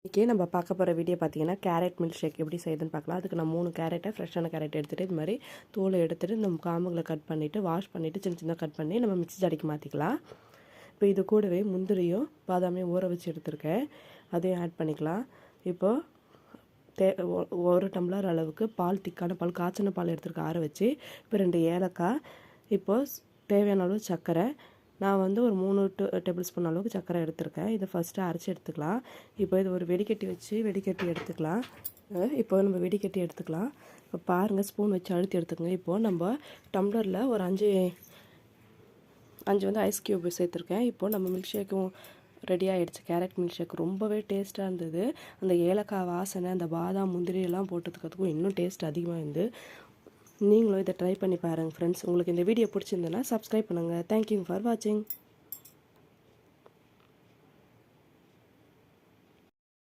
இன்றைக்கி நம்ம பார்க்க போகிற வீடியோ பார்த்தீங்கன்னா கேரட் மில்க் ஷேக் எப்படி செய்யுதுன்னு பார்க்கலாம். அதுக்கு நான் 3 கேரட்டை ஃப்ரெஷ்ஷான கேரட் எடுத்துகிட்டு இது மாதிரி தோலை எடுத்துகிட்டு நம்ம காம்புகளை கட் பண்ணிவிட்டு வாஷ் பண்ணிவிட்டு சின்ன சின்ன கட் பண்ணி நம்ம மிக்ஸி ஜாடிக்கு மாற்றிக்கலாம். இப்போ இது கூடவே முந்திரியும் பாதாமையும் ஊற வச்சு எடுத்துருக்கேன், அதையும் ஆட் பண்ணிக்கலாம். இப்போது ஒரு டம்ளர் அளவுக்கு பால், திக்கான பால், காய்ச்சின பால் எடுத்துருக்கேன் ஆற வச்சு. இப்போ 2 ஏலக்காய், இப்போது தேவையான அளவு சர்க்கரை. நான் வந்து ஒரு 3 டேபிள் ஸ்பூன் அளவுக்கு சர்க்கரை எடுத்துருக்கேன். இதை ஃபஸ்ட்டு அரைச்சி எடுத்துக்கலாம். இப்போ இது ஒரு வெடிக்கட்டி வச்சு வெடிக்கட்டி எடுத்துக்கலாம். இப்போ நம்ம வெடிக்கட்டி எடுத்துக்கலாம். இப்போ பாருங்கள், ஸ்பூன் வச்சு அழுத்தி எடுத்துக்கோங்க. இப்போது நம்ம டம்ளரில் ஒரு 5 வந்து ஐஸ் க்யூப் சேர்த்துருக்கேன். இப்போது நம்ம மில்க் ஷேக்கும் ரெடி ஆகிடுச்சு. கேரட் மில்க் ஷேக் ரொம்பவே டேஸ்ட்டாக இருந்தது. அந்த ஏலக்காய் வாசனை, அந்த பாதாம் முந்திரி எல்லாம் போட்டதுக்கதுக்கும் இன்னும் டேஸ்ட் அதிகமாக இருந்து. நீங்களும் இதை ட்ரை பண்ணி பாருங்கள் ஃப்ரெண்ட்ஸ். உங்களுக்கு இந்த வீடியோ பிடிச்சிருந்ததுன்னா சப்ஸ்கிரைப் பண்ணுங்கள். தேங்க்யூ ஃபார் வாட்சிங்.